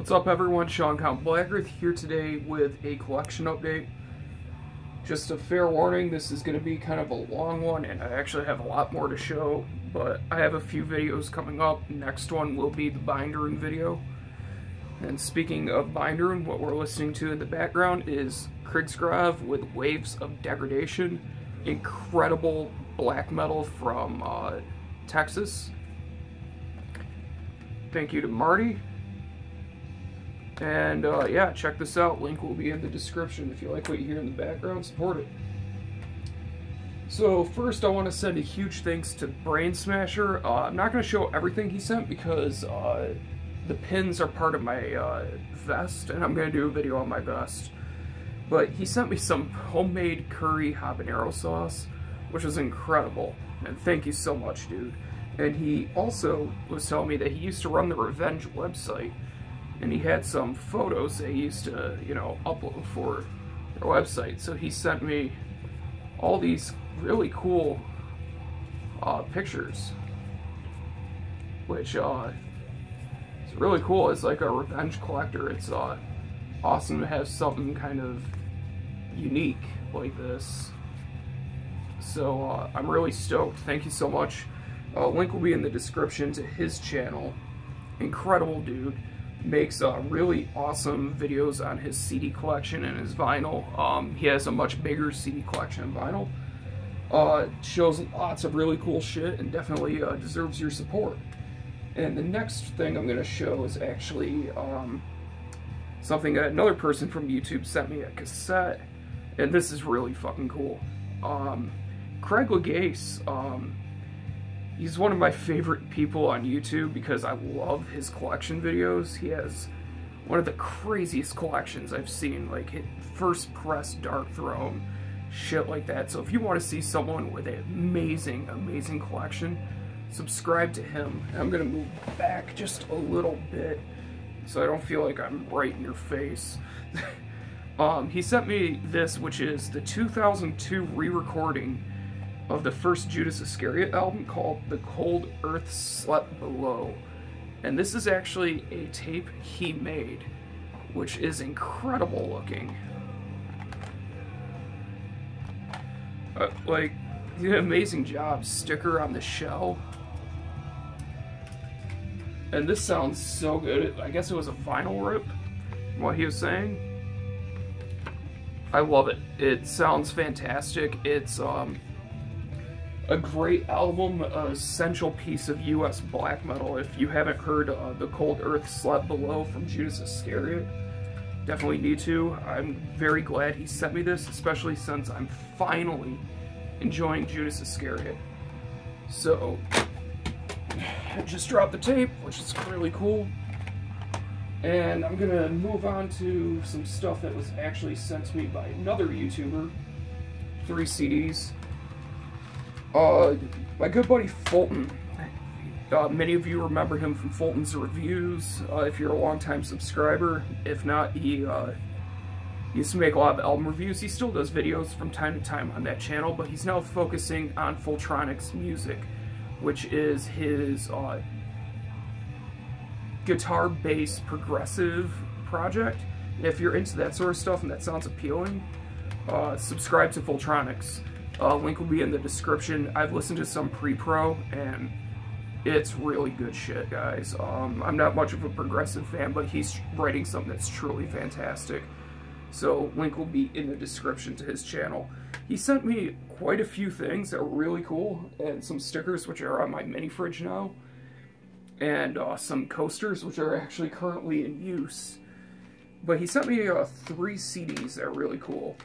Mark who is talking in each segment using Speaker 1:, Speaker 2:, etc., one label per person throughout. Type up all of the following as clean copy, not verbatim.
Speaker 1: What's up everyone, Sean Count Blackearth here today with a collection update. Just a fair warning, this is going to be kind of a long one and I actually have a lot more to show, but I have a few videos coming up. Next one will be the Binderin video. And speaking of Binderin, what we're listening to in the background is Krigsgrav with Waves of Degradation. Incredible black metal from Texas. Thank you to Marty. And yeah, check this out. Link will be in the description. If you like what you hear in the background, support it. So first I want to send a huge thanks to Brain Smasher. I'm not going to show everything he sent because the pins are part of my vest, and I'm going to do a video on my vest. But he sent me some homemade curry habanero sauce, which was incredible. And thank you so much, dude. And he also was telling me that he used to run the Revenge website. And he had some photos that he used to, you know, upload for their website. So he sent me all these really cool pictures, which it's really cool. It's like a Revenge collector. It's awesome to have something kind of unique like this. So I'm really stoked. Thank you so much. Link will be in the description to his channel. Incredible dude. Makes really awesome videos on his CD collection and his vinyl. He has a much bigger CD collection and vinyl. Shows lots of really cool shit and definitely deserves your support. And the next thing I'm going to show is actually something that another person from YouTube sent me, a cassette, and this is really fucking cool. Craig Legase, he's one of my favorite people on YouTube because I love his collection videos. He has one of the craziest collections I've seen, like first press Dark Throne, shit like that. So if you want to see someone with an amazing, amazing collection, subscribe to him. And I'm going to move back just a little bit so I don't feel like I'm right in your face. He sent me this, which is the 2002 re-recording of the first Judas Iscariot album called The Cold Earth Slept Below. And this is actually a tape he made, which is incredible looking. Like, he did an amazing job. Sticker on the shell. And this sounds so good. I guess it was a vinyl rip, what he was saying. I love it. It sounds fantastic. It's a great album, an essential piece of US black metal. If you haven't heard The Cold Earth Slept Below from Judas Iscariot, definitely need to. I'm very glad he sent me this, especially since I'm finally enjoying Judas Iscariot. So, I just dropped the tape, which is really cool. And I'm gonna move on to some stuff that was actually sent to me by another YouTuber. 3 CDs. My good buddy Fulton. Many of you remember him from Fulton's reviews, if you're a longtime subscriber. If not, he used to make a lot of album reviews. He still does videos from time to time on that channel, but he's now focusing on Fulltronic's music, which is his guitar-based progressive project. And if you're into that sort of stuff and that sounds appealing, subscribe to Fulltronics. Link will be in the description. I've listened to some pre-pro, and it's really good shit, guys. I'm not much of a progressive fan, but he's writing something that's truly fantastic. So, link will be in the description to his channel. He sent me quite a few things that were really cool, and some stickers, which are on my mini fridge now, and some coasters, which are actually currently in use. But he sent me 3 CDs that are really cool.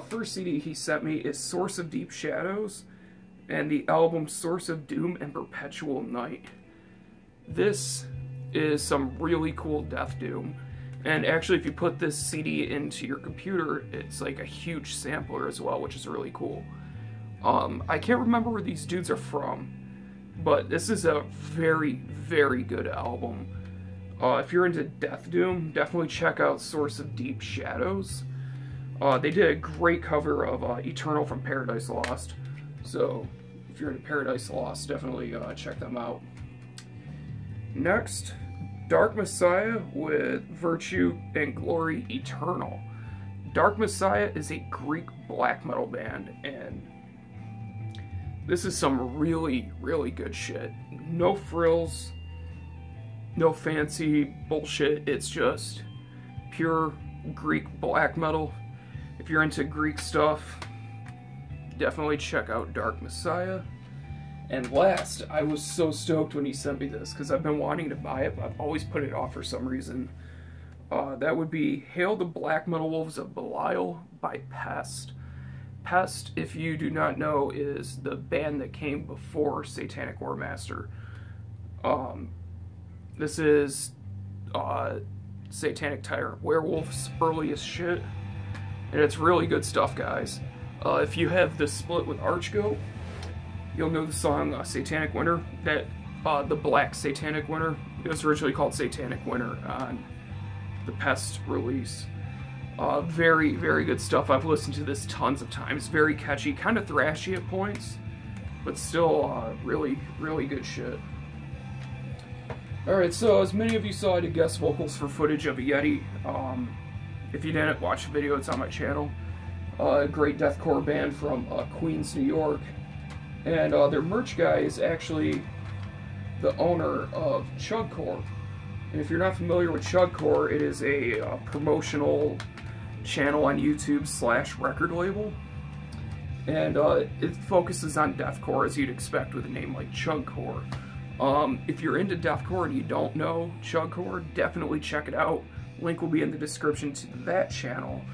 Speaker 1: First CD he sent me is Source of Deep Shadows, and the album Source of Doom and Perpetual Night. This is some really cool death doom, and actually if you put this CD into your computer, it's like a huge sampler as well, which is really cool. I can't remember where these dudes are from, but this is a very, very good album. If you're into death doom, definitely check out Source of Deep Shadows. They did a great cover of Eternal from Paradise Lost, so if you're into Paradise Lost, definitely check them out. Next, Dark Messiah with Virtue and Glory Eternal. Dark Messiah is a Greek black metal band, and this is some really, really good shit. No frills, no fancy bullshit. It's just pure Greek black metal. If you're into Greek stuff, definitely check out Dark Messiah. And last, I was so stoked when he sent me this, because I've been wanting to buy it, but I've always put it off for some reason. That would be Hail the Black Metal Wolves of Belial by Pest. Pest, if you do not know, is the band that came before Satanic Warmaster. This is Satanic Tyrant Werewolf's earliest shit, and it's really good stuff, guys. If you have the split with Archgoat, you'll know the song Satanic Winter, that the Black Satanic Winter. It was originally called Satanic Winter on the Pest release. Very, very good stuff. I've listened to this tons of times. Very catchy, kind of thrashy at points, but still really, really good shit. Alright, so as many of you saw, I did guest vocals for footage of a Yeti. If you didn't watch the video, it's on my channel. A great deathcore band from Queens, New York. And their merch guy is actually the owner of Chugcore. And if you're not familiar with Chugcore, it is a promotional channel on YouTube / record label. And it focuses on deathcore, as you'd expect with a name like Chugcore. If you're into deathcore and you don't know Chugcore, definitely check it out. Link will be in the description to that channel.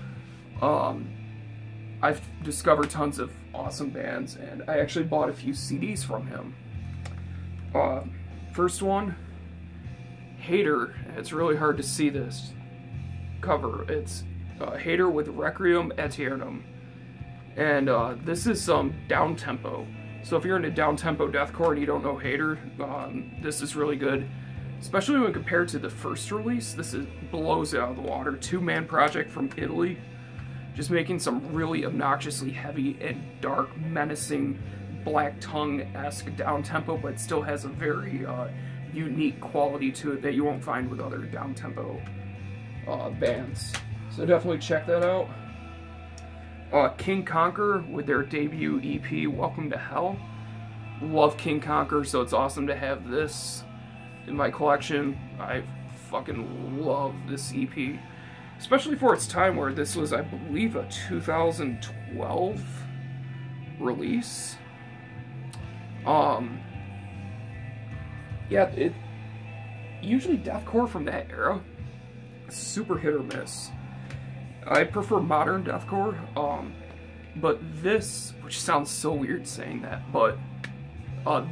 Speaker 1: I've discovered tons of awesome bands, and I actually bought a few CDs from him. First one, Hater. It's really hard to see this cover. It's Hater with Requiem Aeternum. And this is some down-tempo. So if you're into down-tempo deathcore and you don't know Hater, this is really good. Especially when compared to the first release, this blows it out of the water. Two-man project from Italy. Just making some really obnoxiously heavy and dark, menacing, Black Tongue-esque down-tempo, but still has a very unique quality to it that you won't find with other down-tempo bands. So definitely check that out. King Conquer with their debut EP, Welcome to Hell. Love King Conquer, so it's awesome to have this in my collection. I fucking love this EP. Especially for its time, where this was, I believe, a 2012 release. Yeah, usually deathcore from that era, super hit or miss. I prefer modern deathcore, but this, which sounds so weird saying that, but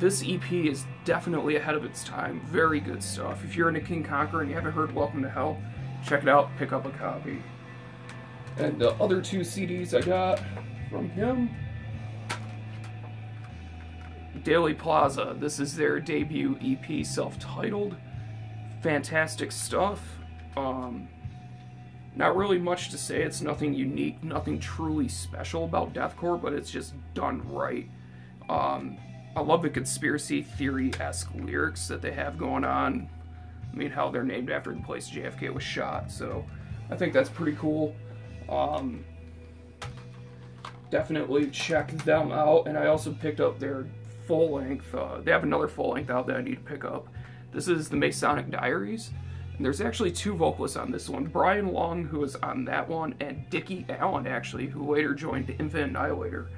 Speaker 1: this EP is definitely ahead of its time. Very good stuff. If you're into King Conquer and you haven't heard Welcome to Hell, check it out, pick up a copy. And the other two CDs I got from him, Daily Plaza. This is their debut EP, self-titled. Fantastic stuff. Not really much to say. It's nothing unique, nothing truly special about deathcore, but it's just done right. I love the conspiracy theory-esque lyrics that they have going on. I mean, how they're named after the place JFK was shot, so I think that's pretty cool. Definitely check them out, and I also picked up their full-length, they have another full-length out that I need to pick up. This is the Masonic Diaries, and there's actually two vocalists on this one. Brian Long, who was on that one, and Dickie Allen, actually, who later joined Infinite Annihilator,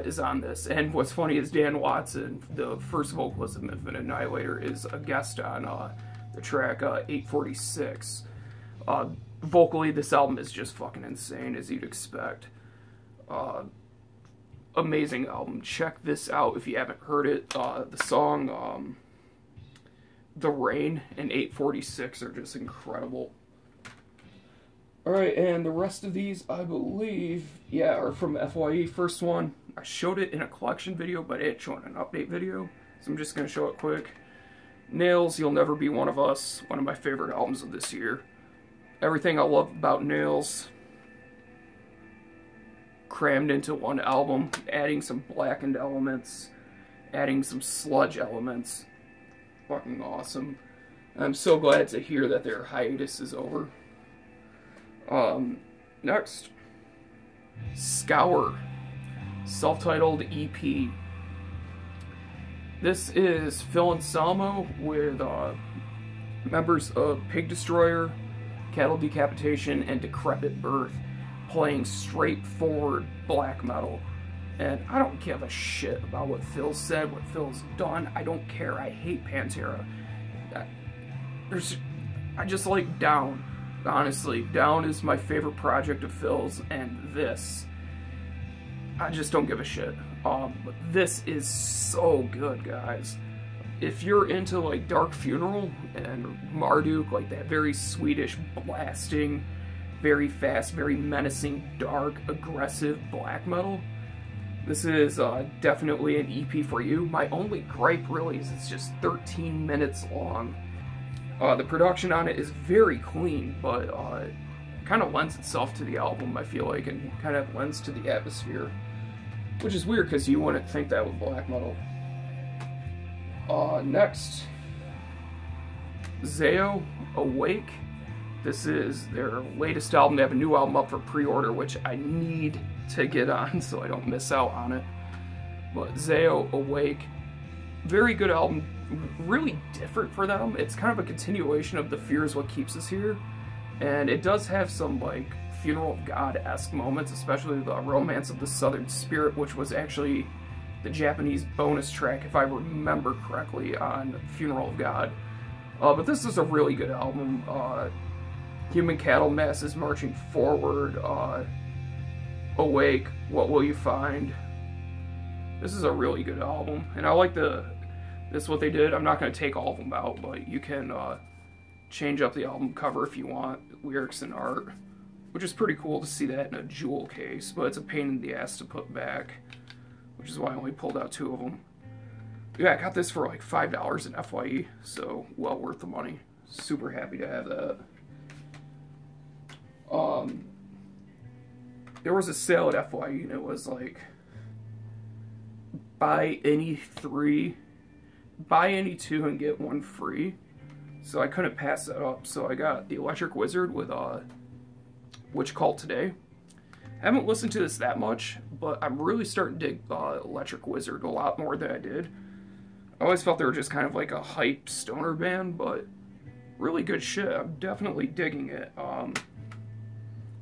Speaker 1: is on this. And what's funny is Dan Watson, the first vocalist of Infinite Annihilator, is a guest on the track 846. Vocally, this album is just fucking insane, as you'd expect. Amazing album. Check this out if you haven't heard it. The song The Rain and 846 are just incredible. Alright, and the rest of these, I believe, yeah, are from FYE. First one, I showed it in a collection video, but it showed an update video, so I'm just going to show it quick. Nails, You'll Never Be One of Us, one of my favorite albums of this year. Everything I love about Nails crammed into one album, adding some blackened elements, adding some sludge elements. Fucking awesome. I'm so glad to hear that their hiatus is over. Next, Scour, self-titled EP. This is Phil Anselmo with members of Pig Destroyer, Cattle Decapitation, and Decrepit Birth playing straightforward black metal. And I don't give a shit about what Phil said, what Phil's done. I don't care. I hate Pantera. I just like Down. Honestly, Down is my favorite project of Phil's, and this, I just don't give a shit. But this is so good, guys. If you're into like Dark Funeral and Marduk, like that very Swedish blasting, very fast, very menacing, dark, aggressive black metal, this is definitely an EP for you. My only gripe really is it's just 13 minutes long. The production on it is very clean, but kind of lends itself to the album, I feel like, and kind of lends to the atmosphere. Which is weird, because you wouldn't think that with black metal. Next, Zao, Awake. This is their latest album. They have a new album up for pre-order, which I need to get on so I don't miss out on it. But Zao, Awake, very good album. Really different for them. It's kind of a continuation of The Fear Is What Keeps Us Here. And it does have some, like, Funeral of God-esque moments, especially the Romance of the Southern Spirit, which was actually the Japanese bonus track, if I remember correctly, on Funeral of God. But this is a really good album. Human Cattle Masses Marching Forward, Awake, What Will You Find? This is a really good album, and I like this is what they did. I'm not going to take all of them out, but you can change up the album cover if you want, lyrics and art, which is pretty cool to see that in a jewel case, but it's a pain in the ass to put back, which is why I only pulled out 2 of them. Yeah, I got this for like $5 in FYE, so well worth the money. Super happy to have that. There was a sale at FYE, and it was like, buy any 2 and get 1 free. So I couldn't pass that up. So I got the Electric Wizard with Witch Cult Today. I haven't listened to this that much, but I'm really starting to dig Electric Wizard a lot more than I did. I always felt they were just kind of like a hyped stoner band, but really good shit. I'm definitely digging it.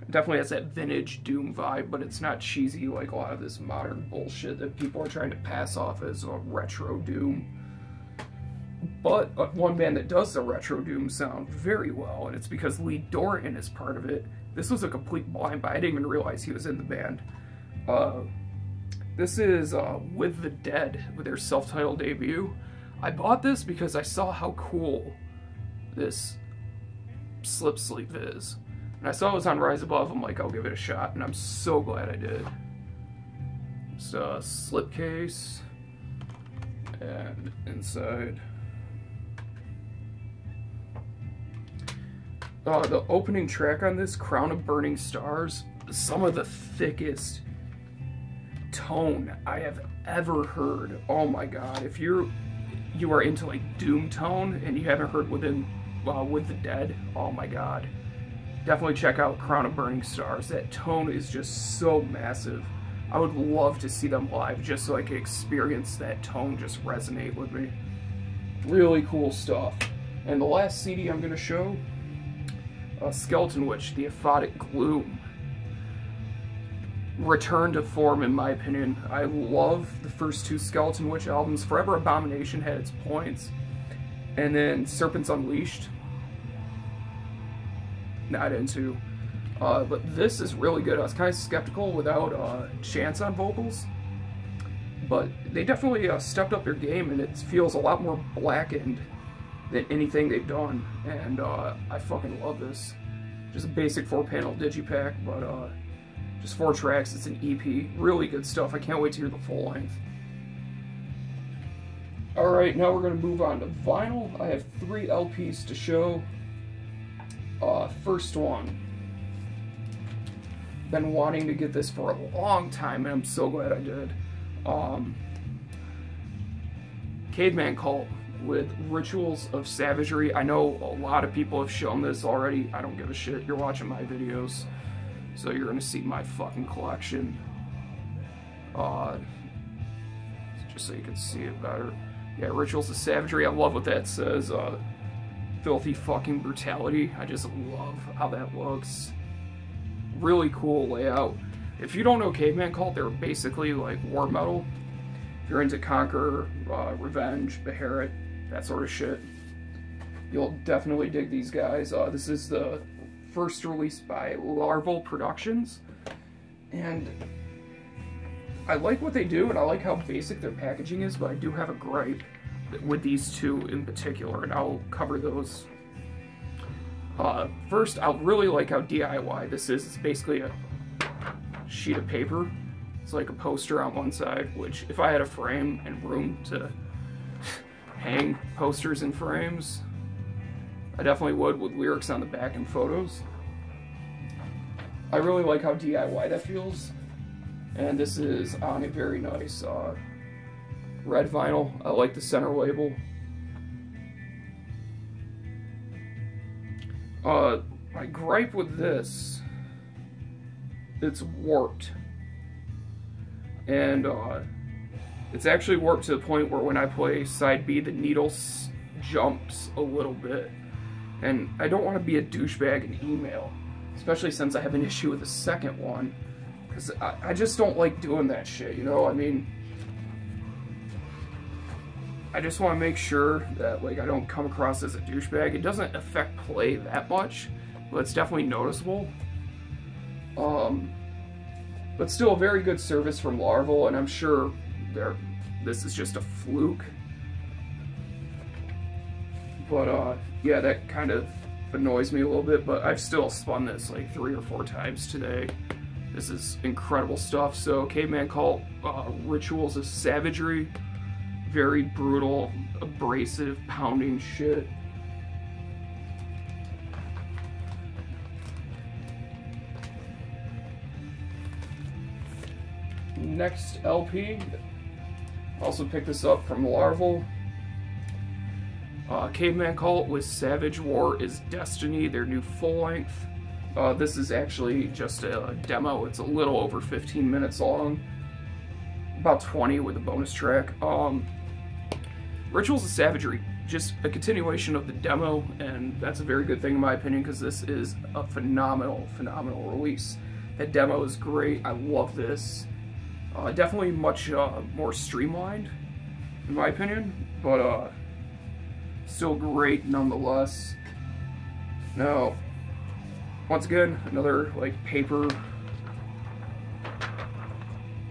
Speaker 1: It definitely has that vintage Doom vibe, but it's not cheesy like a lot of this modern bullshit that people are trying to pass off as a retro Doom. But one band that does the retro Doom sound very well, and it's because Lee Dorrian is part of it. This was a complete blind buy. I didn't even realize he was in the band. This is With the Dead, with their self-titled debut. I bought this because I saw how cool this slip sleeve is. And I saw it was on Rise Above. I'm like, I'll give it a shot, and I'm so glad I did. It's a slipcase, and inside. The opening track on this, Crown of Burning Stars, some of the thickest tone I have ever heard. Oh my god, if you are into like Doom tone and you haven't heard With the Dead, oh my god. Definitely check out Crown of Burning Stars. That tone is just so massive. I would love to see them live just so I could experience that tone just resonate with me. Really cool stuff. And the last CD I'm going to show, Skeleton Witch, The Aphotic Gloom. Return to form, in my opinion. I love the first 2 Skeleton Witch albums. Forever Abomination had its points. And then Serpents Unleashed, not into. But this is really good. I was kind of skeptical without Chance on vocals. But they definitely stepped up their game, and it feels a lot more blackened than anything they've done. And I fucking love this. Just a basic 4-panel digipack, but just 4 tracks. It's an EP. Really good stuff. I can't wait to hear the full length. Alright, now we're going to move on to vinyl. I have 3 LPs to show. First one. Been wanting to get this for a long time, and I'm so glad I did. Cavemen Cult with Rituals of Savagery. I know a lot of people have shown this already. I don't give a shit. You're watching my videos, so you're gonna see my fucking collection. Just so you can see it better. Yeah, Rituals of Savagery. I love what that says. Filthy fucking brutality. I just love how that looks. Really cool layout. If you don't know Caveman Cult, they're basically like war metal. If you're into Conquer, Revenge, Beharit, that sort of shit, you'll definitely dig these guys. This is the first release by Larval Productions, and I like what they do, and I like how basic their packaging is, but I do have a gripe with these two in particular, and I'll cover those. First, I really like how DIY this is. It's basically a sheet of paper. It's like a poster on one side, which if I had a frame and room to hang posters in frames, I definitely would, with lyrics on the back and photos. I really like how DIY that feels. And this is on a very nice red vinyl. I like the center label. My gripe with this, it's warped. And it's actually warped to the point where when I play side B, the needle jumps a little bit. And I don't want to be a douchebag and email, especially since I have an issue with the second one. Because I just don't like doing that shit, you know? I mean, I just want to make sure that, like, I don't come across as a douchebag. It doesn't affect play that much, but it's definitely noticeable. But still a very good service from Larval, and I'm sure this is just a fluke. But, yeah, that kind of annoys me a little bit, but I've still spun this like 3 or 4 times today. This is incredible stuff. So, Caveman Cult, Rituals of Savagery. Very brutal, abrasive, pounding shit. Next LP, also picked this up from Larval. Caveman Cult with Savage War is Destiny, their new full length. This is actually just a demo. It's a little over 15 minutes long, about 20 with a bonus track. Rituals of Savagery, just a continuation of the demo, and that's a very good thing in my opinion, because this is a phenomenal, phenomenal release. That demo is great. I love this. Definitely much more streamlined, in my opinion, but still great nonetheless. Now, once again, another like paper,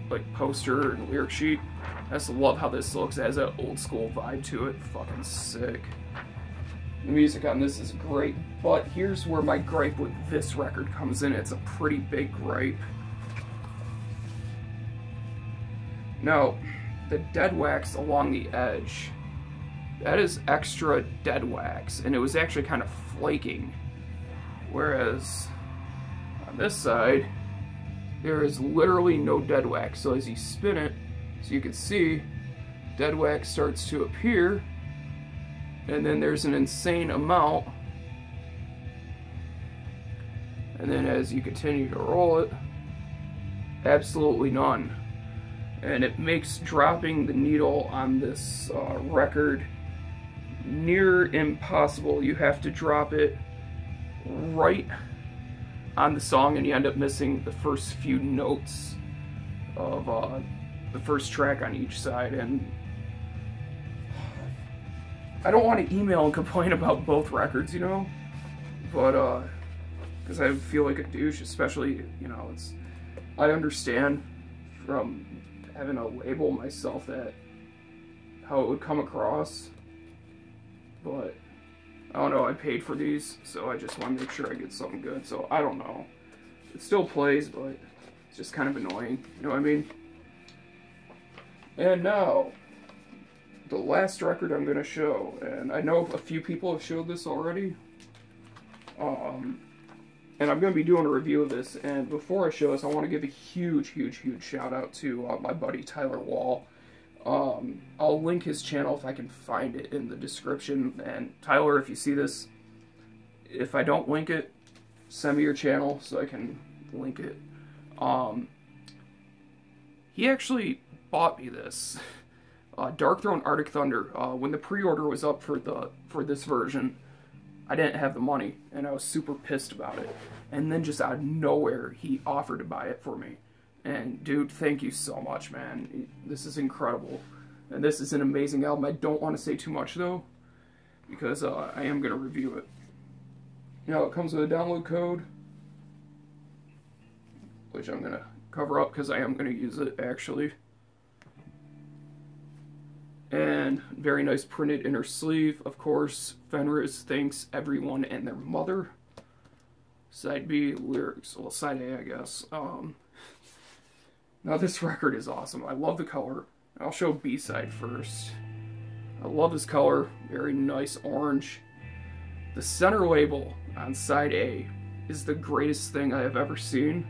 Speaker 1: like poster and lyric sheet. I just love how this looks. It has an old school vibe to it. Fucking sick. The music on this is great, but here's where my gripe with this record comes in. It's a pretty big gripe. Now, the dead wax along the edge, that is extra dead wax, and it was actually kind of flaking. Whereas on this side, there is literally no dead wax. So as you spin it, so you can see, dead wax starts to appear, and then there's an insane amount. And then as you continue to roll it, absolutely none. And it makes dropping the needle on this record near impossible. You have to drop it right on the song, and you end up missing the first few notes of the first track on each side. And I don't want to email and complain about both records, you know, but because I feel like a douche, especially, you know, I understand from having a label myself that how it would come across, but I don't know, I paid for these, so I just want to make sure I get something good. So I don't know, it still plays, but it's just kind of annoying, you know what I mean? And now the last record I'm going to show, and I know a few people have showed this already, and I'm going to be doing a review of this. And before I show this, I want to give a huge, huge, huge shout out to my buddy Tyler Wall. I'll link his channel if I can find it in the description. And Tyler, if you see this, if I don't link it, send me your channel so I can link it. He actually bought me this Darkthrone Arctic Thunder when the pre-order was up for this version. I didn't have the money, and I was super pissed about it. And then just out of nowhere, he offered to buy it for me. And dude, thank you so much, man. This is incredible. And this is an amazing album. I don't want to say too much, though, because I am going to review it. You know, it comes with a download code, which I'm going to cover up because I am going to use it, actually. And very nice printed inner sleeve, of course. Fenris thanks everyone and their mother. Side B, lyrics. Well, side A, I guess. Now, this record is awesome. I love the color. I'll show B-side first. I love this color. Very nice orange. The center label on side A is the greatest thing I have ever seen,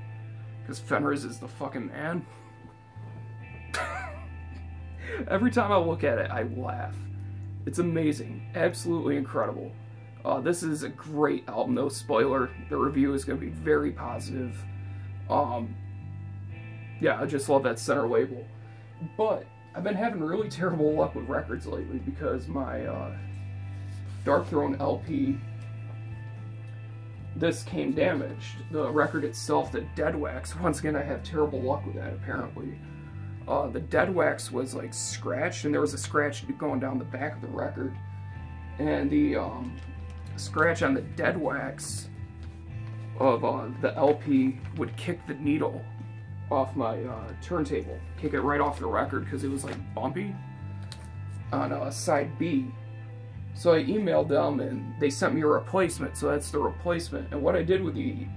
Speaker 1: because Fenris is the fucking man. Every time I look at it, I laugh. It's amazing. Absolutely incredible. This is a great album, no spoiler. The review is going to be very positive. Yeah, I just love that center label. But I've been having really terrible luck with records lately because my Darkthrone LP, this came damaged. The record itself, the Dead Wax, once again I have terrible luck with that apparently. The Dead Wax was like scratched, and there was a scratch going down the back of the record. And the scratch on the Dead Wax of the LP would kick the needle off my turntable, kick it right off the record because it was like bumpy on side B. So I emailed them and they sent me a replacement, so that's the replacement. And what I did with the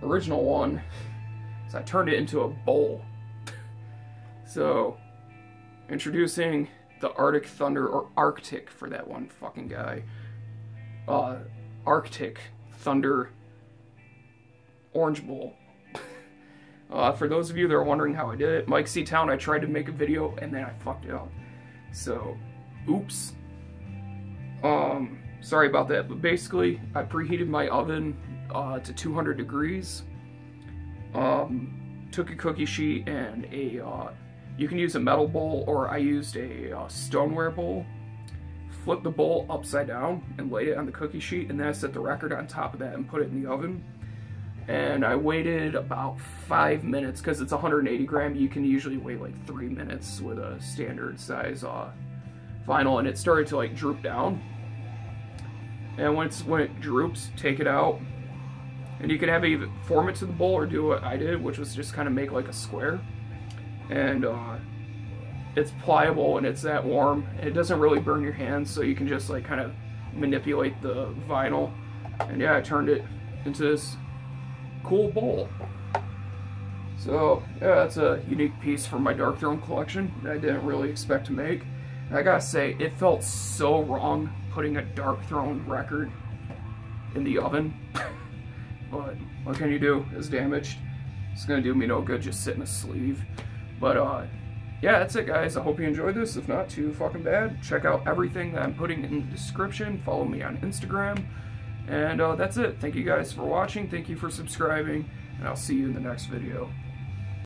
Speaker 1: original one is I turned it into a bowl. So, introducing the Arctic Thunder, or Arctic for that one fucking guy. Arctic Thunder Orange Bowl. For those of you that are wondering how I did it, Mike C. Town, I tried to make a video and then I fucked it up. So, oops. Sorry about that, but basically, I preheated my oven to 200 degrees. Took a cookie sheet and you can use a metal bowl, or I used a stoneware bowl. Flipped the bowl upside down and laid it on the cookie sheet, and then I set the record on top of that and put it in the oven. And I waited about 5 minutes, because it's 180 gram. You can usually wait like 3 minutes with a standard size vinyl, and it started to like droop down. And when it droops, take it out. And you can have it either form it to the bowl or do what I did, which was just kind of make like a square. And it's pliable and it's that warm. And it doesn't really burn your hands, so you can just like kind of manipulate the vinyl. And yeah, I turned it into this cool bowl. So yeah, that's a unique piece from my Darkthrone collection that I didn't really expect to make. And I gotta say, it felt so wrong putting a Darkthrone record in the oven. But what can you do? It's damaged. It's gonna do me no good just sitting a sleeve. But yeah, that's it, guys. I hope you enjoyed this. If not, too fucking bad. Check out everything that I'm putting in the description. Follow me on Instagram. And that's it. Thank you guys for watching. Thank you for subscribing. And I'll see you in the next video.